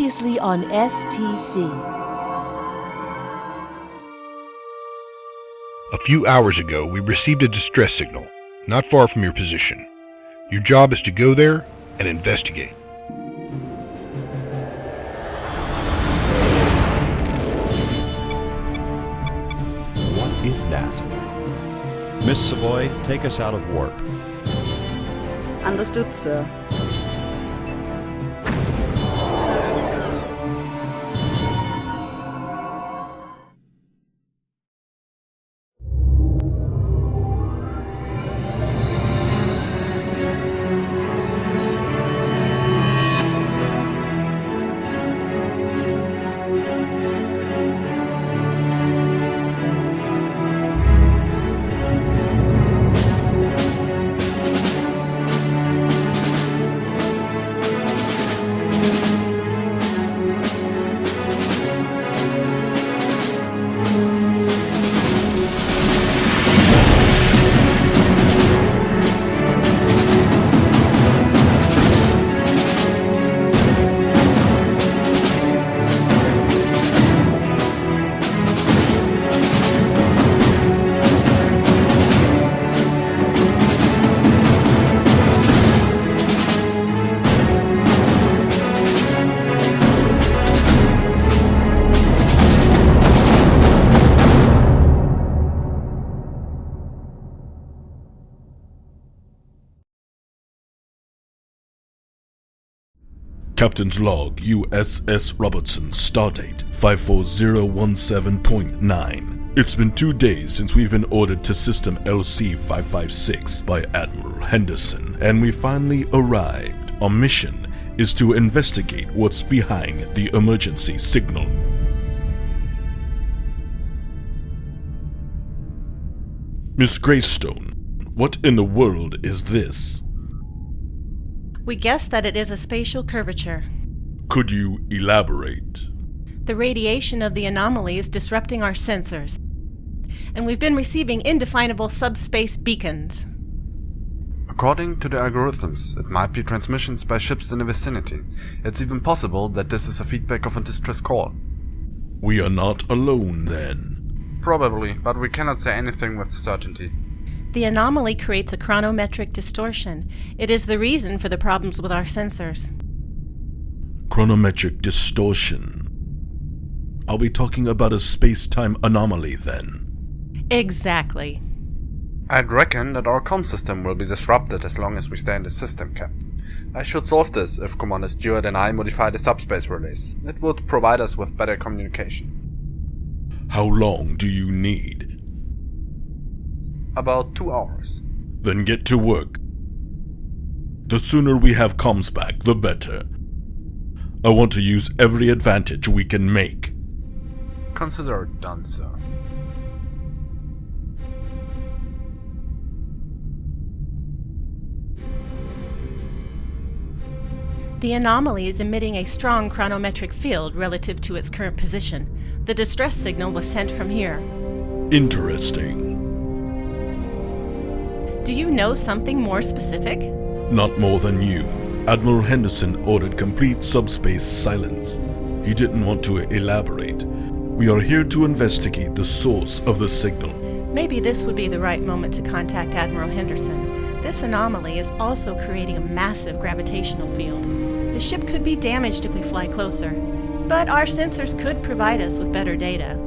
Previously on STC. A few hours ago, we received a distress signal, not far from your position. Your job is to go there and investigate. What is that? Miss Savoy, take us out of warp. Understood, sir. Captain's log, U.S.S. Robertson, stardate 54017.9. It's been 2 days since we've been ordered to System LC-556 by Admiral Henderson, and we finally arrived. Our mission is to investigate what's behind the emergency signal. Miss Greystone, what in the world is this? We guess that it is a spatial curvature. Could you elaborate? The radiation of the anomaly is disrupting our sensors, and we've been receiving indefinable subspace beacons. According to the algorithms, it might be transmissions by ships in the vicinity. It's even possible that this is a feedback of a distress call. We are not alone then. Probably, but we cannot say anything with certainty. The anomaly creates a chronometric distortion. It is the reason for the problems with our sensors. Chronometric distortion. Are we talking about a space-time anomaly then? Exactly. I'd reckon that our comm system will be disrupted as long as we stay in the system, Captain. I should solve this if Commander Stewart and I modify the subspace release. It would provide us with better communication. How long do you need? About 2 hours. Then get to work. The sooner we have comms back, the better. I want to use every advantage we can make. Consider it done, sir. The anomaly is emitting a strong chronometric field relative to its current position. The distress signal was sent from here. Interesting. Do you know something more specific? Not more than you. Admiral Henderson ordered complete subspace silence. He didn't want to elaborate. We are here to investigate the source of the signal. Maybe this would be the right moment to contact Admiral Henderson. This anomaly is also creating a massive gravitational field. The ship could be damaged if we fly closer, but our sensors could provide us with better data.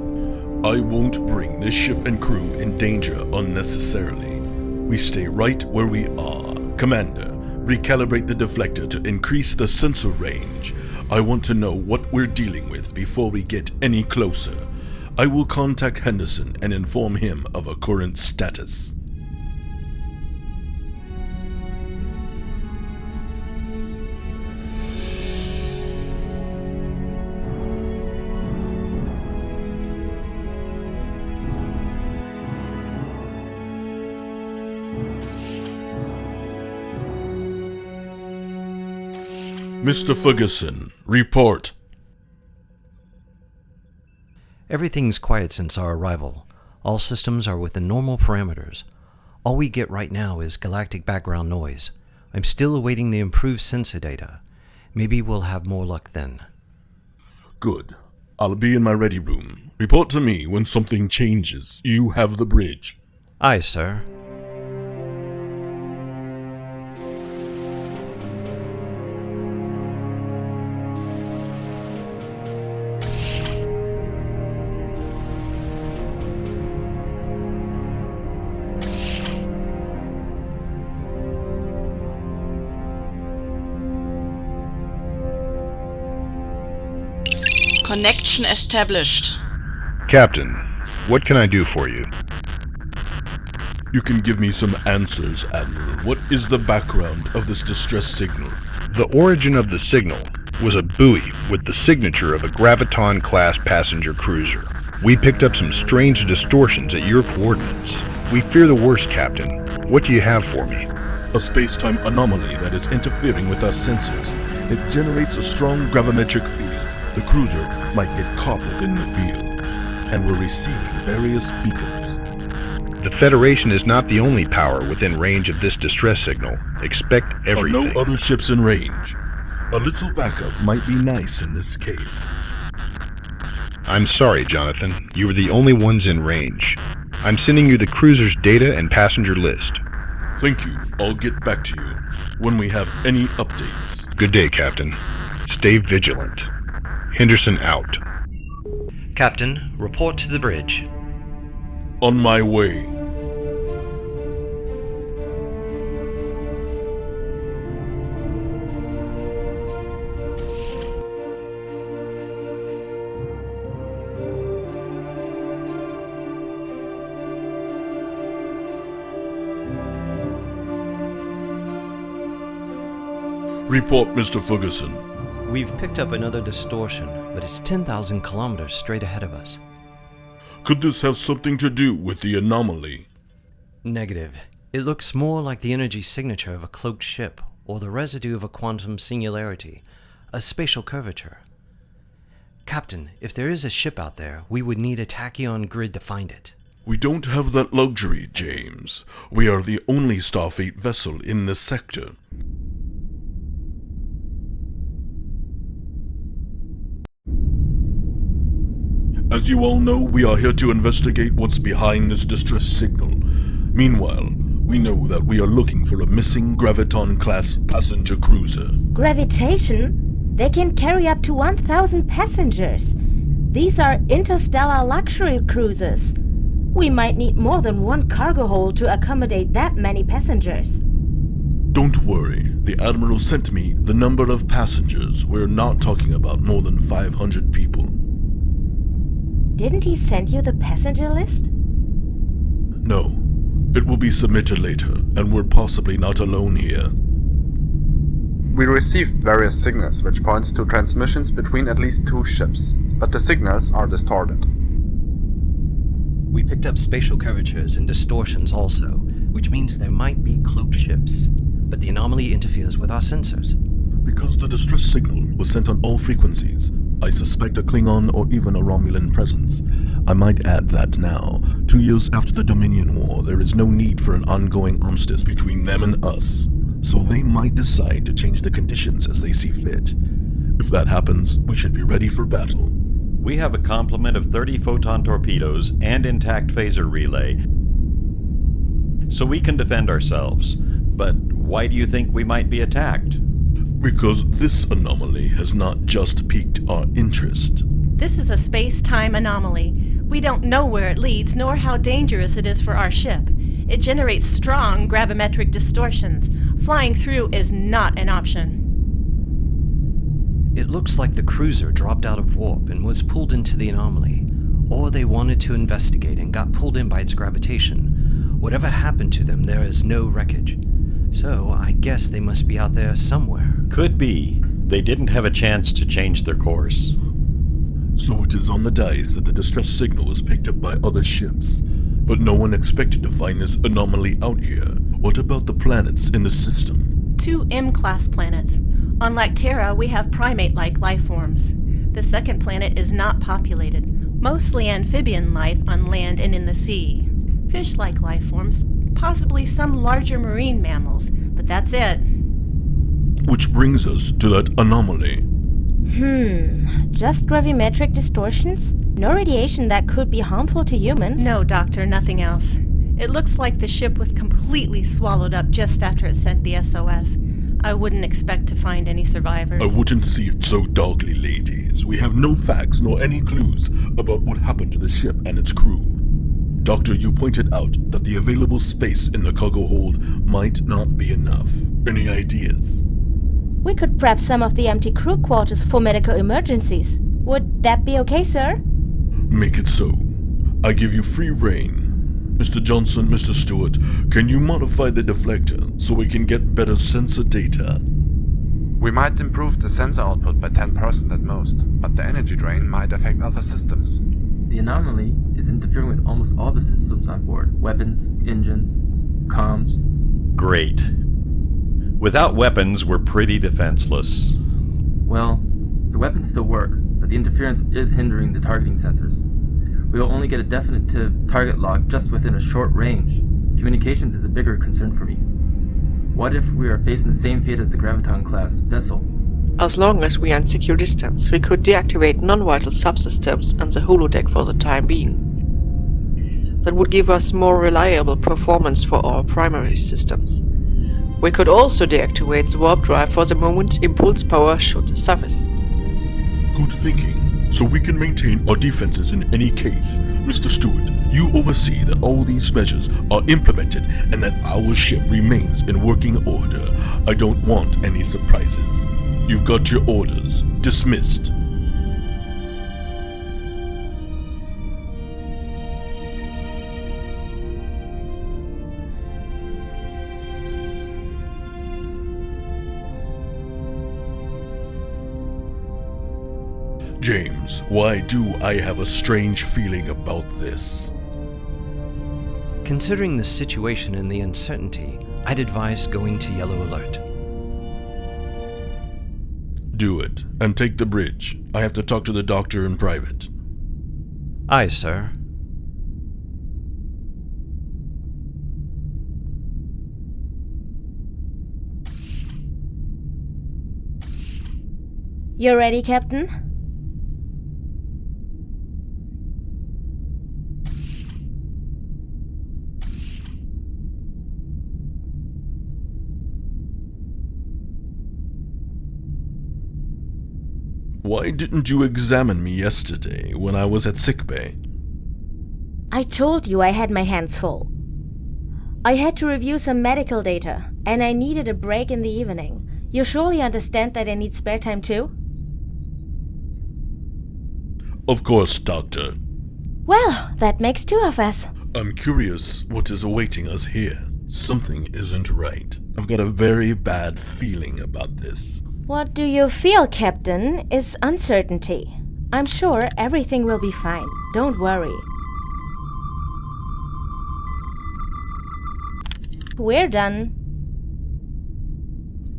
I won't bring this ship and crew in danger unnecessarily. We stay right where we are. Commander, recalibrate the deflector to increase the sensor range. I want to know what we're dealing with before we get any closer. I will contact Henderson and inform him of our current status. Mr. Ferguson, report. Everything's quiet since our arrival. All systems are within normal parameters. All we get right now is galactic background noise. I'm still awaiting the improved sensor data. Maybe we'll have more luck then. Good. I'll be in my ready room. Report to me when something changes. You have the bridge. Aye, sir. Connection established. Captain, what can I do for you? You can give me some answers, Admiral. What is the background of this distress signal? The origin of the signal was a buoy with the signature of a Graviton-class passenger cruiser. We picked up some strange distortions at your coordinates. We fear the worst, Captain. What do you have for me? A space-time anomaly that is interfering with our sensors. It generates a strong gravimetric field. The cruiser might get caught within the field, and we're receiving various beacons. The Federation is not the only power within range of this distress signal. Expect everything. No other ships in range. A little backup might be nice in this case. I'm sorry, Jonathan. You were the only ones in range. I'm sending you the cruiser's data and passenger list. Thank you. I'll get back to you when we have any updates. Good day, Captain. Stay vigilant. Henderson out. Captain, report to the bridge. On my way. Report, Mr. Ferguson. We've picked up another distortion, but it's 10,000 kilometers straight ahead of us. Could this have something to do with the anomaly? Negative. It looks more like the energy signature of a cloaked ship, or the residue of a quantum singularity, a spatial curvature. Captain, if there is a ship out there, we would need a tachyon grid to find it. We don't have that luxury, James. We are the only Starfleet vessel in this sector. As you all know, we are here to investigate what's behind this distress signal. Meanwhile, we know that we are looking for a missing Graviton-class passenger cruiser. Gravitation? They can carry up to 1,000 passengers. These are interstellar luxury cruisers. We might need more than one cargo hold to accommodate that many passengers. Don't worry, the Admiral sent me the number of passengers. We're not talking about more than 500 people. Didn't he send you the passenger list? No. It will be submitted later, and we're possibly not alone here. We received various signals which points to transmissions between at least 2 ships, but the signals are distorted. We picked up spatial curvatures and distortions also, which means there might be cloaked ships, but the anomaly interferes with our sensors. Because the distress signal was sent on all frequencies, I suspect a Klingon or even a Romulan presence. I might add that now, 2 years after the Dominion War, there is no need for an ongoing armistice between them and us. So they might decide to change the conditions as they see fit. If that happens, we should be ready for battle. We have a complement of 30 photon torpedoes and intact phaser relay, so we can defend ourselves. But why do you think we might be attacked? Because this anomaly has not just piqued our interest. This is a space-time anomaly. We don't know where it leads, nor how dangerous it is for our ship. It generates strong gravimetric distortions. Flying through is not an option. It looks like the cruiser dropped out of warp and was pulled into the anomaly, or they wanted to investigate and got pulled in by its gravitation. Whatever happened to them, there is no wreckage. So I guess they must be out there somewhere. Could be. They didn't have a chance to change their course. So it is on the dice that the distress signal was picked up by other ships. But no one expected to find this anomaly out here. What about the planets in the system? 2 M-class planets. On Lactera, we have primate-like life forms. The second planet is not populated. Mostly amphibian life on land and in the sea. Fish-like life forms, possibly some larger marine mammals, but that's it. Which brings us to that anomaly. Just gravimetric distortions? No radiation that could be harmful to humans? No, Doctor, nothing else. It looks like the ship was completely swallowed up just after it sent the SOS. I wouldn't expect to find any survivors. I wouldn't see it so darkly, ladies. We have no facts nor any clues about what happened to the ship and its crew. Doctor, you pointed out that the available space in the cargo hold might not be enough. Any ideas? We could prep some of the empty crew quarters for medical emergencies. Would that be okay, sir? Make it so. I give you free rein. Mr. Johnson, Mr. Stewart, can you modify the deflector so we can get better sensor data? We might improve the sensor output by 10% at most, but the energy drain might affect other systems. The Anomaly is interfering with almost all the systems on board. Weapons, engines, comms. Great. Without weapons, we're pretty defenseless. Well, the weapons still work, but the interference is hindering the targeting sensors. We will only get a definitive target log just within a short range. Communications is a bigger concern for me. What if we are facing the same fate as the Graviton-class vessel? As long as we are in secure distance, we could deactivate non-vital subsystems and the holodeck for the time being. That would give us more reliable performance for our primary systems. We could also deactivate the warp drive for the moment impulse power should suffice. Good thinking. So we can maintain our defenses in any case. Mr. Stewart, you oversee that all these measures are implemented and that our ship remains in working order. I don't want any surprises. You've got your orders. Dismissed. James, why do I have a strange feeling about this? Considering the situation and the uncertainty, I'd advise going to yellow alert. Do it, and take the bridge. I have to talk to the doctor in private. Aye, sir. You ready, Captain? Why didn't you examine me yesterday when I was at sickbay? I told you I had my hands full. I had to review some medical data, and I needed a break in the evening. You surely understand that I need spare time too? Of course, Doctor. Well, that makes two of us. I'm curious what is awaiting us here. Something isn't right. I've got a very bad feeling about this. What do you feel, Captain, is uncertainty. I'm sure everything will be fine. Don't worry. We're done.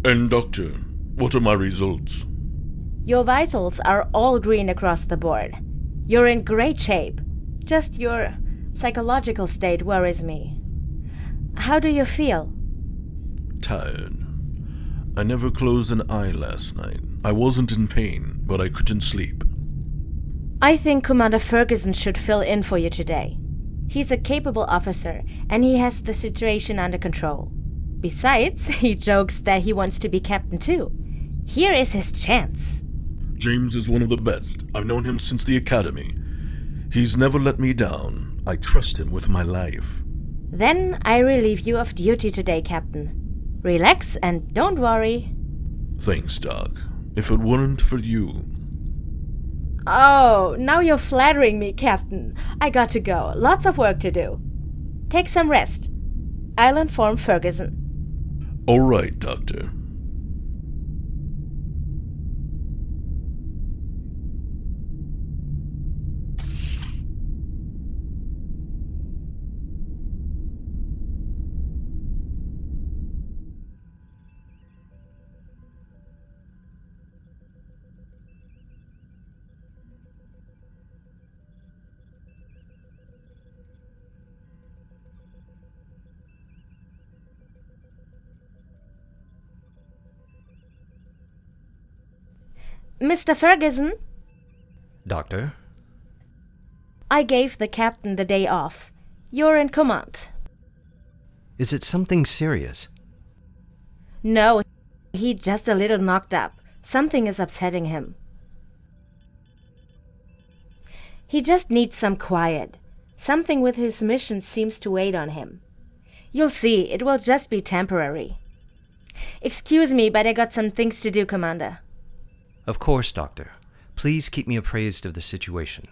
And Doctor, what are my results? Your vitals are all green across the board. You're in great shape. Just your psychological state worries me. How do you feel? Tired. I never closed an eye last night. I wasn't in pain, but I couldn't sleep. I think Commander Ferguson should fill in for you today. He's a capable officer, and he has the situation under control. Besides, he jokes that he wants to be captain too. Here is his chance. James is one of the best. I've known him since the academy. He's never let me down. I trust him with my life. Then I relieve you of duty today, Captain. Relax and don't worry. Thanks, Doc. If it weren't for you... Oh, now you're flattering me, Captain. I got to go. Lots of work to do. Take some rest. I'll inform Ferguson. All right, Doctor. Mr. Ferguson, Doctor? I gave the captain the day off. You're in command. Is it something serious? No, he's just a little knocked up. Something is upsetting him. He just needs some quiet. Something with his mission seems to weigh on him. You'll see, it will just be temporary. Excuse me, but I got some things to do, Commander. Of course, Doctor. Please keep me appraised of the situation.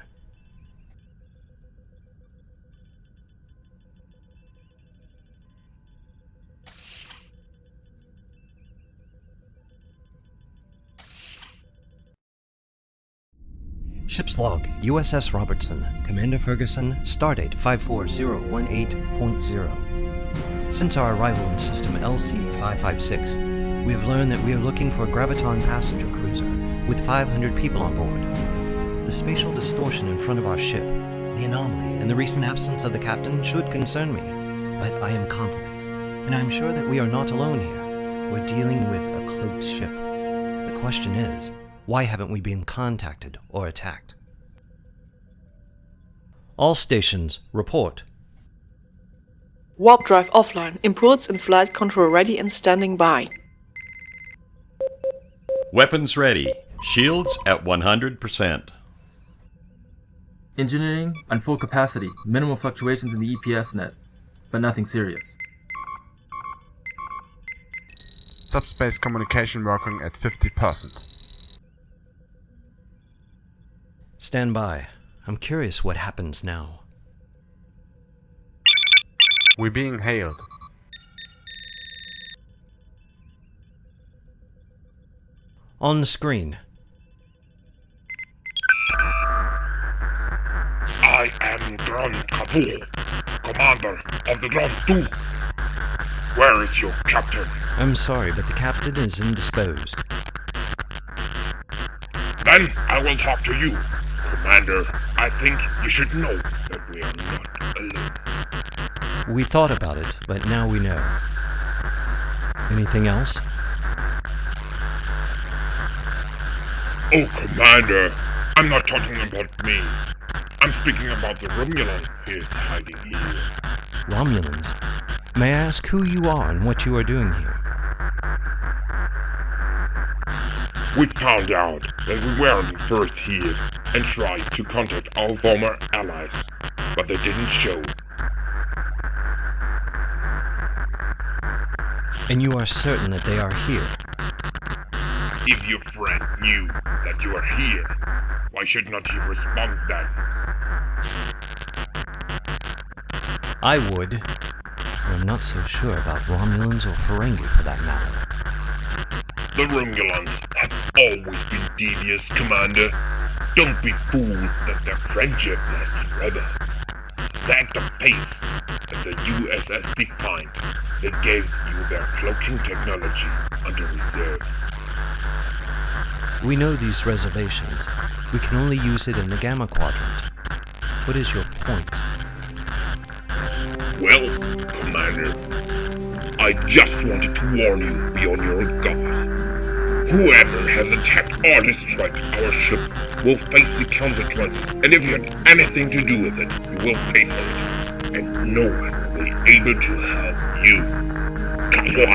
Ship's log, U.S.S. Robertson, Commander Ferguson, stardate 54018.0. Since our arrival in system LC-556, we have learned that we are looking for a graviton passenger cruiser with 500 people on board. The spatial distortion in front of our ship, the anomaly, and the recent absence of the captain should concern me, but I am confident, and I am sure that we are not alone here. We're dealing with a cloaked ship. The question is, why haven't we been contacted or attacked? All stations, report. Warp drive offline. Imports and flight control ready and standing by. Weapons ready. Shields at 100%. Engineering on full capacity. Minimal fluctuations in the EPS net, but nothing serious. Subspace communication working at 50%. Stand by. I'm curious what happens now. We're being hailed. On the screen. I am Grand Kabul, commander of the Grand 2. Where is your captain? I'm sorry, but the captain is indisposed. Then I will talk to you. Commander, I think you should know that we are not alone. We thought about it, but now we know. Anything else? Oh, Commander, I'm not talking about me. I'm speaking about the Romulan who is hiding here. Romulans? May I ask who you are and what you are doing here? We found out that we weren't first here and tried to contact our former allies, but they didn't show. And you are certain that they are here? If your friend knew that you are here, why should not he respond then? I would. But I'm not so sure about Romulans or Ferengi for that matter. The Romulans have always been devious, Commander. Don't be fooled that their friendship lasts forever. Thank the pace that the U.S.S. defined, they gave you their cloaking technology under reserve. We know these reservations. We can only use it in the Gamma Quadrant. What is your point? Well, Commander, I just wanted to warn you, be on your guard. Whoever has attacked or destroyed our ship will face the consequences, and if you had anything to do with it, you will pay for it. And no one will be able to help you. Kapwa!